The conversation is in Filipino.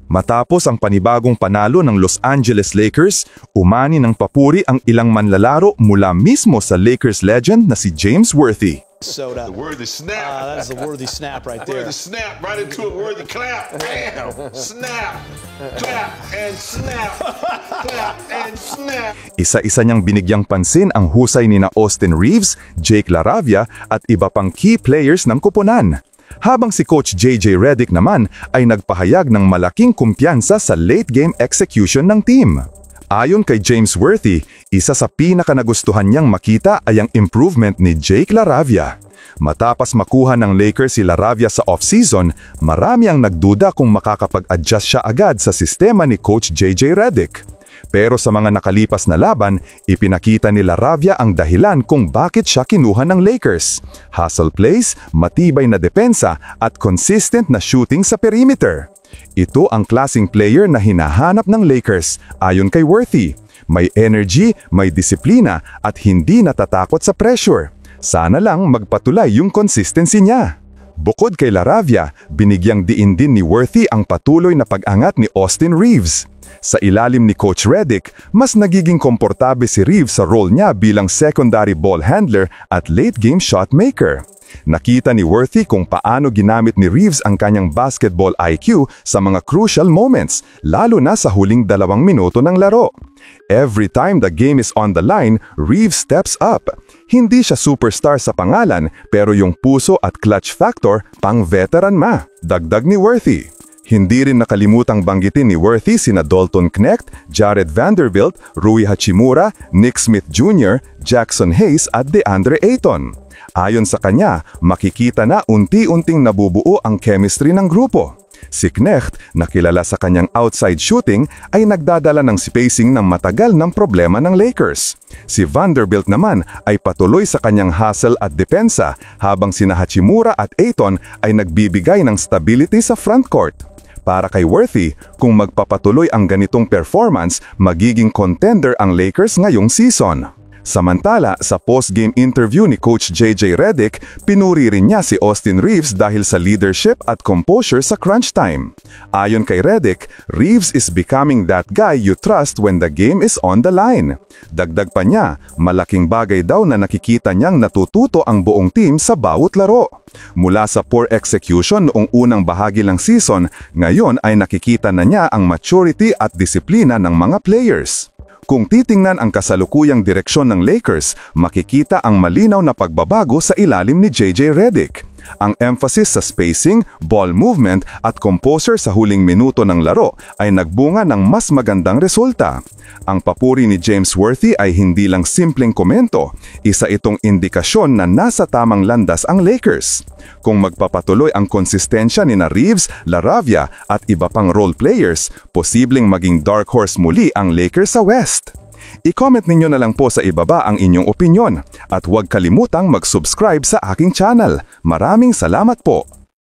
Matapos ang panibagong panalo ng Los Angeles Lakers, umani ng papuri ang ilang manlalaro mula mismo sa Lakers legend na si James Worthy. Soda. The Worthy snap. That's the Worthy snap right there. Worthy snap, right into a Worthy clap. Bam! Snap! Clap and snap! Clap and snap! Isa-isa niyang binigyang pansin ang husay ni na Austin Reeves, Jake LaRavia at iba pang key players ng koponan. Habang si Coach J.J. Redick naman ay nagpahayag ng malaking kumpiyansa sa late-game execution ng team. Ayon kay James Worthy, isa sa pinakanagustuhan niyang makita ay ang improvement ni Jake LaRavia. Matapos makuha ng Lakers si LaRavia sa off-season, marami ang nagduda kung makakapag-adjust siya agad sa sistema ni Coach J.J. Redick. Pero sa mga nakalipas na laban, ipinakita ni LaRavia ang dahilan kung bakit siya kinuha ng Lakers. Hustle plays, matibay na depensa at consistent na shooting sa perimeter. Ito ang klaseng player na hinahanap ng Lakers, ayon kay Worthy. May energy, may disiplina at hindi natatakot sa pressure. Sana lang magpatuloy yung consistency niya. Bukod kay LaRavia, binigyang diin din ni Worthy ang patuloy na pag-angat ni Austin Reeves. Sa ilalim ni Coach Redick, mas nagiging komportable si Reeves sa role niya bilang secondary ball handler at late-game shot maker. Nakita ni Worthy kung paano ginamit ni Reeves ang kanyang basketball IQ sa mga crucial moments, lalo na sa huling 2 minuto ng laro. Every time the game is on the line, Reeves steps up. Hindi siya superstar sa pangalan, pero yung puso at clutch factor, pang-veteran dagdag ni Worthy. Hindi rin nakalimutang banggitin ni Worthy sina Dalton Knecht, Jared Vanderbilt, Rui Hachimura, Nick Smith Jr., Jackson Hayes at DeAndre Ayton. Ayon sa kanya, makikita na unti-unting nabubuo ang chemistry ng grupo. Si Knecht, na kilala sa kanyang outside shooting, ay nagdadala ng spacing ng matagal ng problema ng Lakers. Si Vanderbilt naman ay patuloy sa kanyang hustle at depensa, habang sina Hachimura at Ayton ay nagbibigay ng stability sa frontcourt. Para kay Worthy, kung magpapatuloy ang ganitong performance, magiging contender ang Lakers ngayong season. Samantala, sa post-game interview ni Coach J.J. Redick, pinuri rin niya si Austin Reeves dahil sa leadership at composure sa crunch time. Ayon kay Redick, Reeves is becoming that guy you trust when the game is on the line. Dagdag pa niya, malaking bagay daw na nakikita niyang natututo ang buong team sa bawat laro. Mula sa poor execution noong unang bahagi ng season, ngayon ay nakikita na niya ang maturity at disiplina ng mga players. Kung titingnan ang kasalukuyang direksyon ng Lakers, makikita ang malinaw na pagbabago sa ilalim ni J.J. Redick. Ang emphasis sa spacing, ball movement at composure sa huling minuto ng laro ay nagbunga ng mas magandang resulta. Ang papuri ni James Worthy ay hindi lang simpleng komento, isa itong indikasyon na nasa tamang landas ang Lakers. Kung magpapatuloy ang konsistensya ni na Reeves, LaRavia at iba pang role players, posibleng maging dark horse muli ang Lakers sa West. I-comment ninyo na lang po sa ibaba ang inyong opinyon at huwag kalimutang mag-subscribe sa aking channel. Maraming salamat po!